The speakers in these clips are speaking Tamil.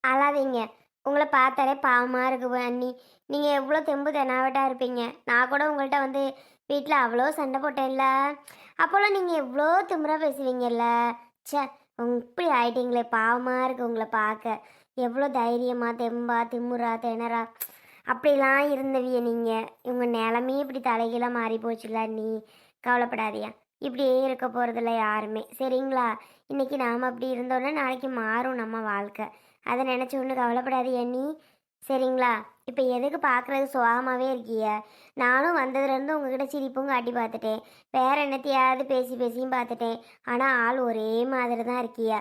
அழாதீங்க. உங்கள பார்த்தாலே பாவமா இருக்கு அண்ணி. நீங்க எவ்வளோ தெம்பு தெனாவட்டா இருப்பீங்க. நான் கூட உங்கள்ட்ட வந்து வீட்ல அவ்வளோ சண்டை போட்டேன்ல. அப்போலாம் நீங்க எவ்வளோ திமிரா பேசுவீங்கல்ல. ச்சே! இப்படி ஆயிட்டீங்களே பாவமா இருக்கு உங்கள பார்க்க. எவ்வளோ தைரியமா, தெம்பா, திமிரா, திணறா அப்படிலாம் இருந்தவிய நீங்க. உங்க நிலமையே இப்படி தலைகீழா மாறி போச்சுல்ல அண்ணி. கவலைப்படாதீய. இப்படியே இருக்க போறதில்ல யாருமே. சரிங்களா? இன்னைக்கு நாம அப்படி இருந்தோம்னா நாளைக்கு மாறும் நம்ம வாழ்க்கை. அதை நினச்சி ஒன்றும் கவலைப்படாதீங்க அண்ணி. சரிங்களா? இப்போ எதுக்கு பார்க்குறது சுகமாகவே இருக்கிய. நானும் வந்ததுலேருந்து உங்ககிட்ட சிரிப்பும் காட்டி பார்த்துட்டேன். வேற என்னத்தையாவது பேசி பேசியும் பார்த்துட்டேன். ஆனால் ஆள் ஒரே மாதிரி தான் இருக்கிய.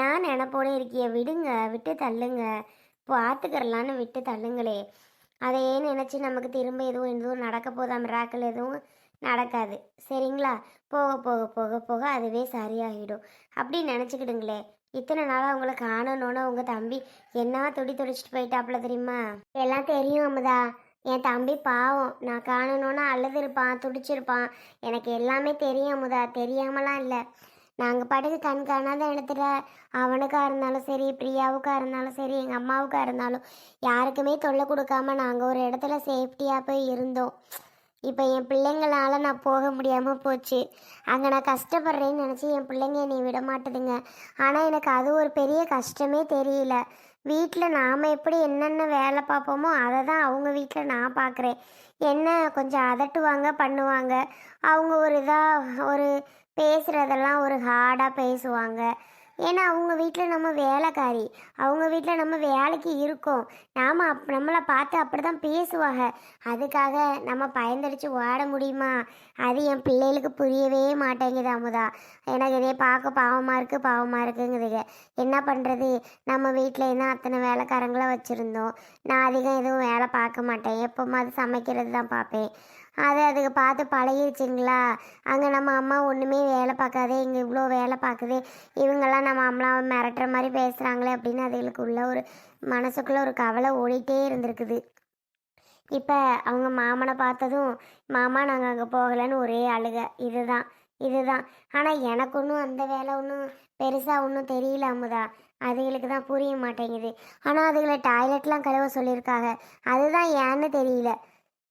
ஏன் நினப்போட இருக்கிய. விடுங்க, விட்டு தள்ளுங்க. பார்த்துக்கிறலான்னு விட்டு தள்ளுங்களே. அதையே நினச்சி நமக்கு திரும்ப எதுவும் நடக்க போதா மிராக்கள் எதுவும் நடக்காது. சரிங்களா? போக போக போக போக அதுவே சரியாகிடும். அப்படி நினச்சிக்கிடுங்களே. இத்தனை நாளாக உங்களை காணணுன்னு உங்கள் தம்பி என்ன துடிச்சிட்டு போயிட்டாப்புல தெரியுமா? எல்லாம் தெரியும் அமுதா. என் தம்பி பாவம். நான் காணணுன்னா அழுதுருப்பான், துடிச்சிருப்பான். எனக்கு எல்லாமே தெரியும் அமுதா. தெரியாமலாம் இல்லை. நாங்கள் பாட்டுக்கு கண் காணாத இடத்துல அவனுக்காக இருந்தாலும் சரி, பிரியாவுக்காக இருந்தாலும் சரி, எங்கள் அம்மாவுக்காக இருந்தாலும் யாருக்குமே தொல்லை கொடுக்காம நாங்கள் ஒரு இடத்துல சேஃப்டியாக போய் இருந்தோம். இப்போ என் பிள்ளைங்களால நான் போக முடியாமல் போச்சு. அங்கே நான் கஷ்டப்படுறேன்னு நினச்சி என் பிள்ளைங்க என்னை விட மாட்டுதுங்க. ஆனால் எனக்கு அது ஒரு பெரிய கஷ்டமே தெரியல. வீட்டில் நாம் எப்படி என்னென்ன வேலை பார்ப்போமோ அதை தான் அவங்க வீட்டில் நான் பார்க்குறேன். என்ன கொஞ்சம் அதட்டுவாங்க, பண்ணுவாங்க. அவங்க ஒரு இதாக ஒரு பேசுகிறதெல்லாம் ஒரு ஹார்டாக பேசுவாங்க. ஏன்னா அவங்க வீட்டில் நம்ம வேலைக்காரி, அவங்க வீட்டில் நம்ம வேலைக்கு இருக்கோம். நாம் நம்மளை பார்த்து அப்படி தான் பேசுவாங்க. அதுக்காக நம்ம பயந்தடிச்சு ஓட முடியுமா? அது என் பிள்ளைகளுக்கு புரியவே மாட்டேங்குது அமுதா. எனக்கு இதே பார்க்க பாவமாக இருக்குங்குதுங்க. என்ன பண்ணுறது? நம்ம வீட்டில் என்ன அத்தனை வேலைக்காரங்களை வச்சுருந்தோம். நான் அதிகம் எதுவும் வேலை பார்க்க மாட்டேன். எப்போமாவது சமைக்கிறது தான் பார்ப்பேன். அதுக்கு பார்த்து பழகிருச்சுங்களா. அங்கே நம்ம அம்மா ஒன்றுமே வேலை பார்க்காதே, இங்கே இவ்வளோ வேலை பார்க்குது, இவங்கெல்லாம் நம்ம அம்மாவை மிரட்டுற மாதிரி பேசுகிறாங்களே அப்படின்னு அதுகளுக்கு உள்ள ஒரு மனசுக்குள்ளே ஒரு கவலை ஓடிட்டே இருந்திருக்குது. இப்போ அவங்க மாமனை பார்த்ததும் மாமா நாங்கள் அங்கே போகலைன்னு ஒரே அழுக. இதுதான். ஆனால் எனக்கு ஒன்றும் அந்த வேலை ஒன்றும் பெருசாக ஒன்றும் தெரியல அமுதா. அதுகளுக்கு தான் புரிய மாட்டேங்குது. ஆனால் அதுகளை டாய்லெட்லாம் கழுவ சொல்லியிருக்காங்க. அதுதான் ஏன்னு தெரியல.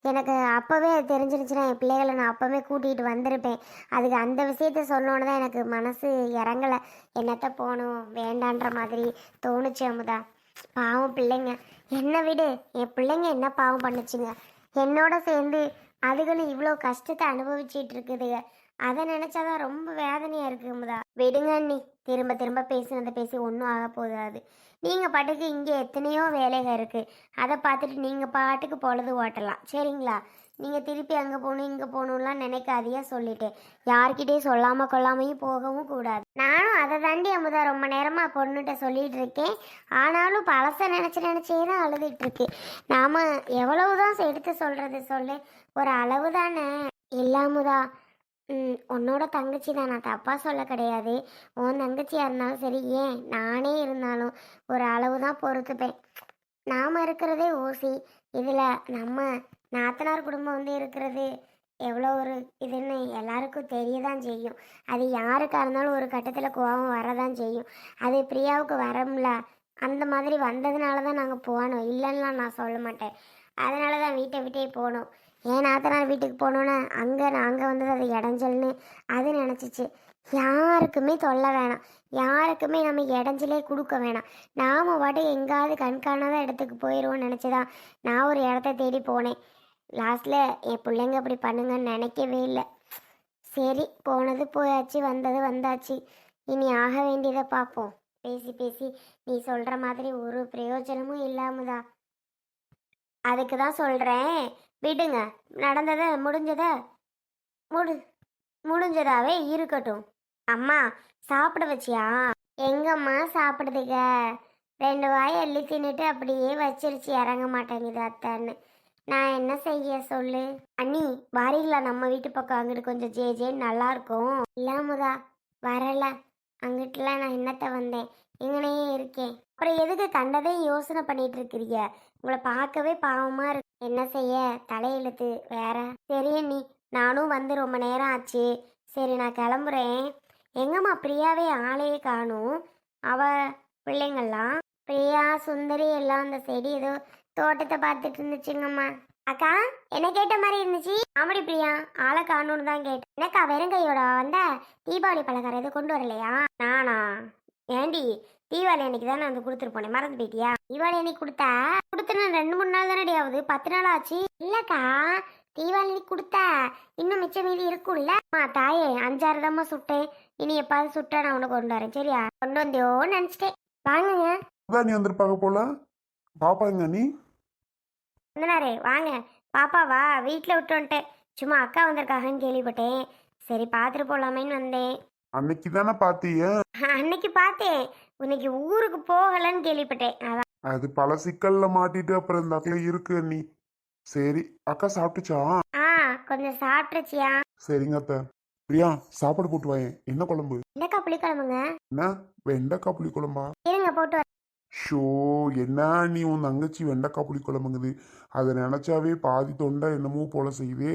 எனக்கு அப்போவே தெரிஞ்சிருச்சுன்னா என் பிள்ளைகளை நான் அப்போவே கூட்டிகிட்டு வந்திருப்பேன். அதுக்கு அந்த விஷயத்த சொன்னோன்னு தான் எனக்கு மனசு இறங்கலை. என்னத்த போகணும் வேண்டான்ற மாதிரி தோணுச்சு அமுதா. பாவம் பிள்ளைங்க. என்னை விடு, என் பிள்ளைங்க என்ன பாவம் பண்ணுச்சுங்க. என்னோட சேர்ந்து அதுகளும் இவ்வளோ கஷ்டத்தை அனுபவிச்சிட்டு இருக்குதுங்க. அதை நினச்சாதான் ரொம்ப வேதனையாக இருக்குது அமுதா. விடுங்க அண்ணி. திரும்ப திரும்ப பேசுனதை பேசி ஒன்றும் ஆக போதாது. நீங்கள் பாட்டுக்கு இங்கே எத்தனையோ வேலைகள் இருக்குது. அதை பார்த்துட்டு நீங்கள் பாட்டுக்கு பொழுது ஓட்டலாம். சரிங்களா? நீங்கள் திருப்பி அங்கே போகணும் இங்கே போகணும்லாம் நினைக்காதியா சொல்லிட்டேன். யார்கிட்டையும் சொல்லாமல் கொள்ளாமையும் போகவும் கூடாது. நானும் அதை தாண்டி அமுதா ரொம்ப நேரமாக பொண்ணுகிட்ட சொல்லிகிட்டு இருக்கேன். ஆனாலும் பழசை நினச்சே தான் அழுதுகிட்ருக்கு. நாம் எவ்வளவுதான் எடுத்து சொல்கிறது சொல்லு. ஒரு அளவு தானே இல்லாமுதா. உன்னோட தங்கச்சி தான், நான் தப்பாக சொல்ல கிடையாது. உன் தங்கச்சியாக இருந்தாலும் சரி, ஏன் நானே இருந்தாலும் ஒரு அளவு தான் பொறுத்துப்பேன். நாம் இருக்கிறதே ஓசி. இதில் நம்ம நாத்தனார் குடும்பம் வந்து இருக்கிறது எவ்வளோ ஒரு இதுன்னு எல்லாருக்கும் தெரிய தான் செய்யும். அது யாருக்காக இருந்தாலும் ஒரு கட்டத்தில் கோபம் வரதான் செய்யும். அது பிரியாவுக்கு வரம்ல. அந்த மாதிரி வந்ததுனால தான் நாங்கள் போனோம். இல்லைன்னா நான் சொல்ல மாட்டேன். அதனால தான் வீட்டை விட்டே போனோம். ஏன் நாத்தனார் வீட்டுக்கு போனோன்னே அங்கே நாங்கள் வந்தது அது இடைஞ்சல்னு அது நினச்சிச்சு. யாருக்குமே தொல்லை வேணாம். யாருக்குமே நம்ம இடைஞ்சலே கொடுக்க வேணாம். நாம் பாட்டு எங்காவது கண்காணாத இடத்துக்கு போயிடுவோம்னு நினச்சிதான் நான் ஒரு இடத்த தேடி போனேன். லாஸ்ட்டில் என் பிள்ளைங்க அப்படி பண்ணுங்கன்னு நினைக்கவே இல்லை. சரி, போனது போயாச்சு, வந்தது வந்தாச்சு. இனி ஆக வேண்டியதை பார்ப்போம். பேசி பேசி நீ சொல்கிற மாதிரி ஒரு பிரயோஜனமும் இல்லாமதா. அதுக்கு தான் சொல்கிறேன், விடுங்க. நடந்ததை முடிஞ்சதாவே இருக்கட்டும். அம்மா சாப்பிட வச்சியா? எங்கம்மா சாப்பிடுதுங்க. 2 வாய் அள்ளி தின்னுட்டு அப்படியே வச்சிருச்சு. இறங்க மாட்டேங்குது அத்தைன்னு. நான் என்ன செய்ய சொல்லு? அண்ணி வாரீங்களா நம்ம வீட்டு பக்கம்? அங்கிட்டு கொஞ்சம் ஜேன்னு நல்லாயிருக்கும். இல்லாமதா வரல. அங்கிட்டலாம் நான் என்னத்த வந்தேன், எங்கனையே இருக்கேன். அப்புறம் எதுக்கு கண்டதே யோசனை பண்ணிட்டு இருக்கிறீங்க? உங்களை பார்க்கவே பாவமா இருக்கு. என்ன செய்ய, தலையெழுத்து வேற. சரி அண்ணி, நானும் வந்து ரொம்ப நேரம் ஆச்சு. சரி நான் கிளம்புறேன். எங்கம்மா பிரியாவே ஆளையே காணும். அவ பிள்ளைங்கள்லாம் பிரியா சுந்தரி எல்லாம் அந்த செடி ஏதோ தோட்டத்தை பார்த்துட்டு இருந்துச்சுங்கம்மா. அக்கா என்ன கேட்ட மாதிரி இருந்துச்சு. ஆமாடி பிரியா, ஆளை காணோன்னு தான் கேட்டேன். என்னக்கா வெறுங்கையோட வந்த தீபாவளி பலகாரம் எதுவும் கொண்டு வரலையா? நானா? ஏண்டி தீபாவளி அன்னைக்கு தானே வந்து கொடுத்துட்டு போனேன், மறந்து போயிட்டியா? தீபாவளி அன்னைக்கு கொடுத்தேன்னு 2-3 நாள் தானே ஆகுது, 10 நாள் ஆச்சு. இல்லக்கா தீபாவளி அன்னைக்கு கொடுத்த இன்னும் மிச்சம் மீதி இருக்கும்ல. தாயே 5-6 தாம்மா சுட்டேன். இனி எப்பாவது சுட்டா நான் உனக்கு கொண்டு வரேன் சரியா? கொண்டு வந்தியோன்னு நினச்சிட்டேன். வாங்குங்க. அதான் நீ வந்திருப்பாங்க போல. பாப்பாங்க நீ வந்தனாரே வாங்க. பாப்பாவா வீட்டில் விட்டு வந்துட்டேன். சும்மா அக்கா வந்திருக்காங்கன்னு கேள்விப்பட்டேன். சரி பார்த்துட்டு போகலாமேன்னு வந்தேன். அன்னைக்கு தானே பாத்தீங்க. அன்னைக்கு பார்த்தேன், இன்னைக்கு ஊருக்கு போகலன்னு கேள்விப்பட்டேன். அதான். அது பல சிக்கல்ல மாட்டிட்டு அப்புறம் இந்த அக்கல இருக்கு நீ. சரி அக்கா சாப்பிட்டுச்சா? கொஞ்சம் சாப்பிட்டுச்சியா? சரிங்க அத்தை. பிரியா சாப்பாடு போட்டு வாயேன். என்ன குழம்பு? என்னக்கா புளிக்குழம்புங்க? என்ன வெண்டைக்காய் புளி குழம்பா? இருங்க போட்டு ஷோ என்ன நீ உன் தங்கச்சி வெண்டைக்காய் புளி குழம்புங்குது. அதை நினைச்சாவே பாதி தொண்டை என்னமோ போல செய்யுதே.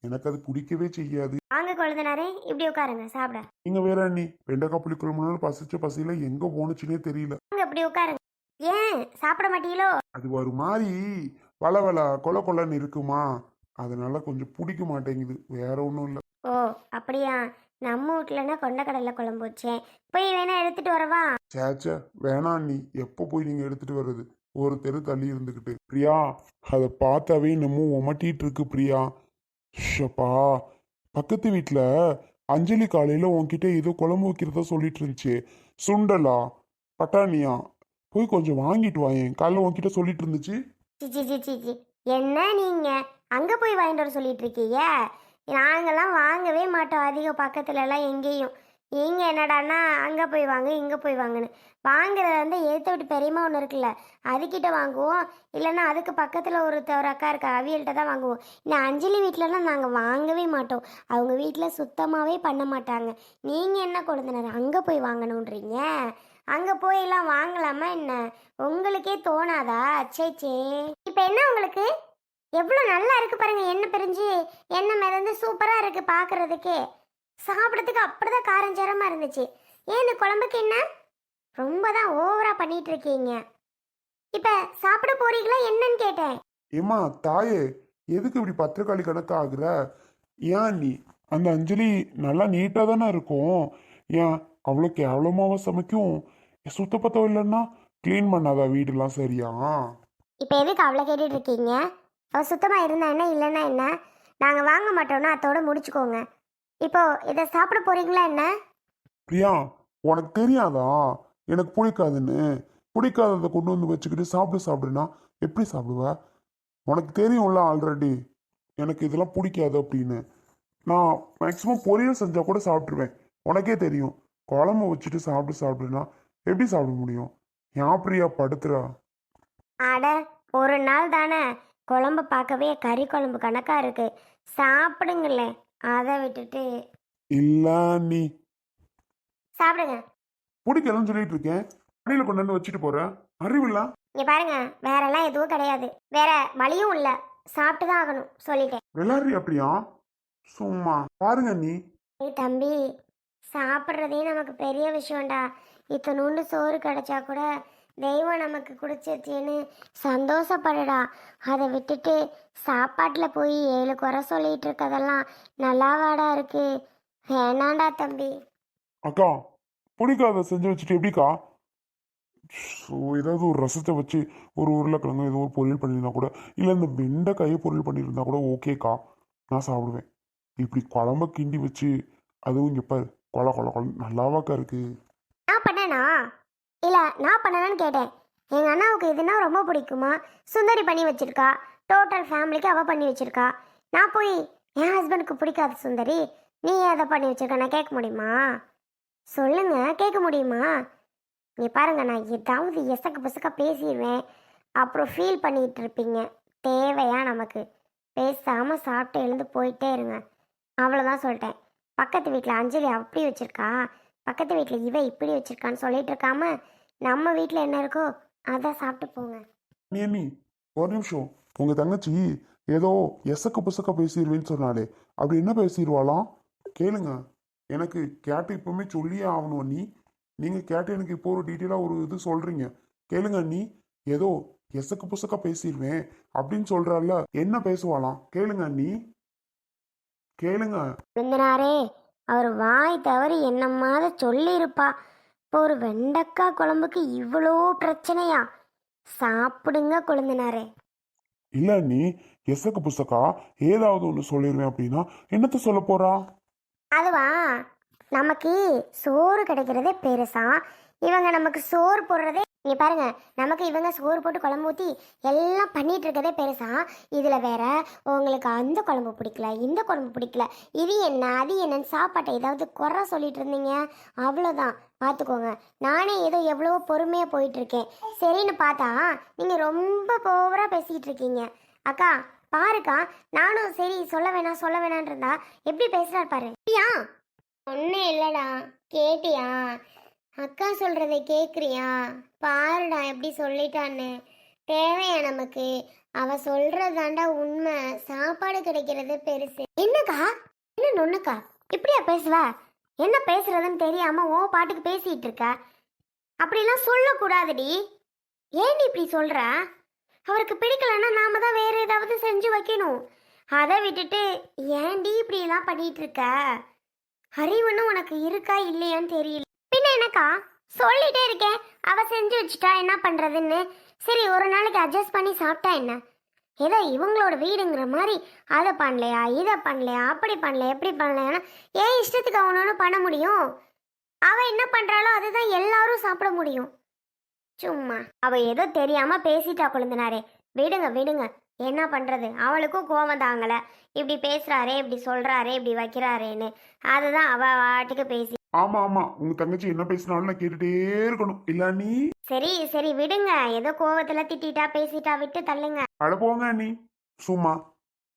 எனக்கு அது பிடிக்கவே செய்யாது. வாங்க கொழுந்தனாரே, இப்படி உட்காருங்க சாப்பிட. நீங்க வேற நீ வெண்டைக்காய் புளி குழம்புனாலும் பசிச்ச பசியில எங்க போனுச்சுன்னே தெரியல. வாங்க இப்படி உட்காருங்க. ஏன் சாப்பிட மாட்டீங்களோ? அது ஒரு மாதிரி வள கொல கொலன்னு இருக்குமா, அதனால கொஞ்சம் பிடிக்க மாட்டேங்குது, வேற ஒன்றும் இல்லை. ஓ அப்படியா? நம்ம வீட்டுலன்னா கொண்டக்கடலை குழம்பு வச்சேன், போய் வேணா எடுத்துட்டு வரவா? சேச்சே வேணாம் நீ. எப்போ போய் நீங்க எடுத்துட்டு வர்றது? ஒரு தெரு தள்ளி இருந்துக்கிட்டு. பிரியா அதை பார்த்தாவே நம்ம உமட்டிட்டு இருக்கு பிரியா. ஷப்பா பக்கத்து வீட்டில் அஞ்சலி காலையில் உன்கிட்ட ஏதோ குழம்பு வைக்கிறதா சொல்லிட்டு இருந்துச்சு. சுண்டலா பட்டாணியா? போய் கொஞ்சம் வாங்கிட்டு வாயேன். காலைல உன்கிட்ட சொல்லிட்டு இருந்துச்சு. சிச்சி சிச்சி சி என்ன நீங்க அங்க போய் வாங்கிட்டு வர சொல்லிட்டு இருக்கீங்க? நாங்கெல்லாம் வாங்கவே மாட்டோம் அதிகம் பக்கத்துல எல்லாம் எங்கேயும். நீங்க என்னடான்னா அங்க போய் வாங்க இங்க போய் வாங்கன்னு வாங்குறத வந்து ஏத்த விட்டு பெரியமா ஒன்று இருக்குல்ல, அதுக்கிட்ட வாங்குவோம். இல்லைன்னா அதுக்கு பக்கத்துல ஒரு அக்கா இருக்கா, அவியல்கிட்ட தான் வாங்குவோம். இந்த அஞ்சலி வீட்டிலலாம் நாங்கள் வாங்கவே மாட்டோம். அவங்க வீட்டில் சுத்தமாகவே பண்ண மாட்டாங்க. நீங்கள் என்ன கொழுந்தினர் அங்கே போய் வாங்கணுன்றீங்க? அங்கே போயெல்லாம் வாங்கலாமா என்ன? உங்களுக்கே தோணாதா? சேச்சே இப்போ என்ன உங்களுக்கு எவ்வளோ நல்லா இருக்கு பாருங்க. எண்ணெய் பிரிஞ்சு எண்ணெய் மிதந்து சூப்பராக இருக்கு பார்க்கறதுக்கே. சாப்பிட்றதுக்கு அப்படிதான் காரஞ்சாரமாக இருந்துச்சு. ஏன் இந்த குழம்புக்கு என்ன ரொம்ப தான் ஓவரா பண்ணிட்டு இருக்கீங்க? இப்போ சாப்பிட போறீங்களா என்னன்னு கேட்டேன். ஏமா தாயே எதுக்கு இப்படி பத்திரக்காளி கணக்கு ஆகுற? ஏன் நீ அந்த அஞ்சலி நல்லா நீட்டாக தானே இருக்கும். ஏன் அவ்வளோ கேவலமாவ சமைக்கும்? சுத்தப்பத்தம் இல்லைன்னா க்ளீன் பண்ணாதா வீடெல்லாம் சரியா? இப்போ எதுக்கு அவ்வளோ கேட்டுட்டு இருக்கீங்க? அவ சுத்தமாக இருந்தா என்ன இல்லைன்னா என்ன? நாங்கள் வாங்க மாட்டோம்னா அதோட முடிச்சுக்கோங்க. இப்போ இதை சாப்பிட போறீங்களா என்ன? பிரியா உனக்கு தெரியாதா எனக்கு பிடிக்காதுன்னு? பிடிக்காததை கொண்டு வந்து வச்சுக்கிட்டு சாப்பிடுனா எப்படி சாப்பிடுவ? உனக்கு தெரியும்ல ஆல்ரெடி எனக்கு இதெல்லாம் பிடிக்காது அப்படின்னு. நான் மேக்ஸிமம் பொரியல் செஞ்சால் கூட சாப்பிட்ருவேன். உனக்கே தெரியும். குழம்பு வச்சுட்டு சாப்பிடுனா எப்படி சாப்பிட முடியும்? ஏன் பிரியா படுத்துறா? அட ஒரு நாள் தானே, குழம்பு பார்க்கவே கறி குழம்பு கணக்காக இருக்கு. சாப்பிடுங்களே, அதை விட்டுட்டு. இல்ல நீ சாப்பிடுங்க. பிடிக்கலன்னு சொல்லிட்டு இருக்கேன், அடியில் கொண்டு வந்து வச்சுட்டு போறேன். அறிவில்ல? இங்க பாருங்க, வேறெல்லாம் எதுவும் கிடையாது, வேற வழியும் இல்லை. சாப்பிட்டு தான் ஆகணும் சொல்லிட்டேன். விளாடுறியா பிரியா? சும்மா பாருங்க நீ. ஏய் தம்பி, சாப்பிட்றதே நமக்கு பெரிய விஷயம்டா. இத்தனூண்டு சோறு கிடைச்சா கூட தெய்வம் நமக்கு குடிச்சிருச்சேன்னு சந்தோஷப்படுடா. அதை விட்டுட்டு சாப்பாட்டில் போய் 7 குறை சொல்லிட்டு இருக்கதெல்லாம் நல்லாவாடா இருக்கு? வேணாண்டா தம்பி. அக்கா பிடிக்காத செஞ்சு வச்சுட்டு எப்படிக்கா? ஸோ ஏதாவது ஒரு ரசத்தை வச்சு ஒரு உருளைக்கிழங்கு ஏதோ ஒரு பொரியல் பண்ணியிருந்தா கூட, இல்லை இந்த வெண்டைக்காயை பொரியல் பண்ணியிருந்தா கூட ஓகேக்கா, நான் சாப்பிடுவேன். இப்படி குழம்ப கிண்டி வச்சு அதுவும் இங்கே பாரு கொல கொல கொல நல்லாவாக்கா இருக்கு. நான் பண்ணனா இல்லை நான் பண்ணனான்னு கேட்டேன். எங்கள் அண்ணாவுக்கு இதுனா ரொம்ப பிடிக்குமா, சுந்தரி பண்ணி வச்சிருக்கா. டோட்டல் ஃபேமிலிக்கு அவள் பண்ணி வச்சிருக்கா. நான் போய் என் ஹஸ்பண்டுக்கு பிடிக்காது சுந்தரி, நீ ஏன் அதை பண்ணி வச்சிருக்க நான் கேட்க முடியுமா? சொல்லுங்க, கேட்க முடியுமா? நீ பாருங்க, நான் ஏதாவது எசக்க பசக்க பேசிடுவேன், அப்புறம் ஃபீல் பண்ணிகிட்டு இருப்பீங்க. தேவையா நமக்கு? பேசாமல் சாப்பிட்டு எழுந்து போயிட்டே இருங்க. அவ்வளோதான் சொல்லிட்டேன். பக்கத்து வீட்டில் அஞ்சலி அப்படி வச்சிருக்கா, பக்கத்து வீட்டில் இவ இப்படி வச்சிருக்கான்னு சொல்லிட்டு இருக்காம நம்ம வீட்டில் என்ன இருக்கோ அதை சாப்பிட்டு போங்க. நீ ஒரு நிமிஷம். உங்க தங்கச்சி ஏதோ எசக்க புசக்க பேசிடுவேன்னு சொன்னாலே, அப்படி என்ன பேசிடுவாளாம்? கேளுங்க. எனக்கு கேட்டு இப்பவுமே சொல்லியே ஆகணும். நீங்க கேட்டு எனக்கு இப்போ ஒரு டீட்டெயிலாக ஒரு இது சொல்றீங்க. கேளுங்க அண்ணி. ஏதோ எசக்கு புசக்கா பேசிடுவேன் அப்படின்னு சொல்றால, என்ன பேசுவாளாம் கேளுங்க அண்ணி, கேளுங்க. விருந்தினாரே, அவர் வாய் தவறி என்னமாத சொல்லியிருப்பா. இப்போ ஒரு வெண்டைக்காய் குழம்புக்கு இவ்வளோ பிரச்சனையா? சாப்பிடுங்க கொழுந்தினாரே. இல்ல அண்ணி, எசக்கு புசக்கா ஏதாவது ஒன்று சொல்லிடுவேன் அப்படின்னா என்னத்த சொல்ல போறா? அதுவா, நமக்கு சோறு கிடைக்கிறதே பெருசா, இவங்க நமக்கு சோறு போடுறதே. நீங்க பாருங்க, நமக்கு இவங்க சோறு போட்டு குழம்பு ஊற்றி எல்லாம் பண்ணிட்டு இருக்கதே பெருசா. இதுல வேற உங்களுக்கு அந்த குழம்பு பிடிக்கல, இந்த குழம்பு பிடிக்கல, இது என்ன அது என்னன்னு சாப்பாட்டை ஏதாவது குறை சொல்லிட்டு இருந்தீங்க, அவ்வளோதான். பார்த்துக்கோங்க. நானே ஏதோ எவ்வளவோ பொறுமையாக போயிட்டு இருக்கேன். சரின்னு பார்த்தா நீங்க ரொம்ப ஓவரா பேசிட்டு இருக்கீங்க. அக்கா பாருக்கா, நானும் சரி சொல்ல வேணான்னு இருந்தா எப்படி பேசுறாரு பாரு. ஏன் ஒன்றும் இல்லைடா, கேட்டியா? அக்கா சொல்கிறத கேட்குறியா? பாருடா எப்படி சொல்லிட்டான்னு. தேவையா நமக்கு? அவ சொல்கிறதாண்டா உண்மை. சாப்பாடு கிடைக்கிறது பெருசு. என்னக்கா, என்ன நொண்ணுக்கா இப்படியா பேசுவ? என்ன பேசுறதுன்னு தெரியாமல் ஓ பாட்டுக்கு பேசிகிட்டு இருக்க. அப்படிலாம் சொல்லக்கூடாதுடி. ஏன் இப்படி சொல்கிற? அவருக்கு பிடிக்கலன்னா நாம தான் வேற ஏதாவது செஞ்சு வைக்கணும். அதை விட்டுட்டு ஏன்டி இப்படிலாம் பண்ணிட்டு இருக்க? அறிவுன்னு உனக்கு இருக்கா இல்லையான்னு தெரியல. பின்ன என்னக்கா, சொல்லிட்டே இருக்கேன் அவ செஞ்சு வச்சுட்டா என்ன பண்றதுன்னு. சரி ஒரு நாளைக்கு அட்ஜஸ்ட் பண்ணி சாப்பிட்டா என்ன? ஏதோ இவங்களோட வீடுங்கிற மாதிரி அதை பண்ணலையா இதை பண்ணலையா அப்படி பண்ணலையா எப்படி பண்ணலையானா ஏன் இஷ்டத்துக்கு அவனோன்னு பண்ண முடியும்? அவ என்ன பண்றாளோ அதுதான் எல்லாரும் சாப்பிட முடியும். சும்மா அவ ஏதோ தெரியாம பேசிட்டா கொழுந்தினாரே. விடுங்க விடுங்க, என்ன பண்றது? அவளுக்கும் கோவம் தாங்கல. இப்படி பேசுறாரே இப்படி சொல்றாரே இப்படி வைக்கிறாரேன்னு. அதுதான் அவ வாட்டுக்கு பேசி. ஆமா ஆமா, உங்க தங்கச்சி என்ன பேசினாலும் நான் கேட்டுட்டே இருக்கணும் இல்ல அண்ணி? சரி சரி விடுங்க, ஏதோ கோவத்துல திட்டிட்டா பேசிட்டா, விட்டு தள்ளுங்க. அட போங்க அண்ணி, சும்மா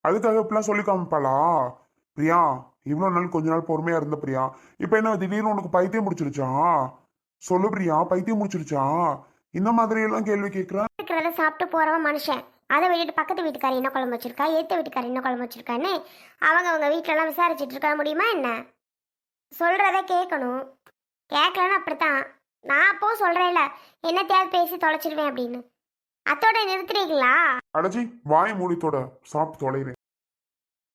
அதுக்காக இப்பெல்லாம் சொல்லி காமிப்பாளா? பிரியா, இவ்வளோ நாள் கொஞ்ச நாள் பொறுமையா இருந்த பிரியா, இப்போ என்ன திடீர்னு உனக்கு பைத்தியம் முடிச்சிருச்சா? சொல்லு பிரியா, பைத்தியம் முடிச்சிருச்சா? இந்த மாதிரி எல்லாம் கேள்வி கேட்குற? இருக்கிறத சாப்பிட்டு போறவன் மனுஷன். அதை விட்டுட்டு பக்கத்து வீட்டுக்காரி என்ன குழம்பு வச்சிருக்கா, ஏத்த வீட்டுக்காரி என்ன குழம்பு வச்சிருக்கான்னு அவங்க வீட்டிலலாம் விசாரிச்சுட்டு இருக்க முடியுமா என்ன? சொல்றத கேட்கணும். கேட்கலன்னு அப்படித்தான். நான் அப்போ சொல்றேன்ல, என்னத்தையாவது பேசி தொலைச்சிடுவேன் அப்படின்னு. அத்தோட நிறுத்துறீங்களா? அடச்சி வாய் மூடித்தோட சாப்பிட்டு தொலைகிறேன்.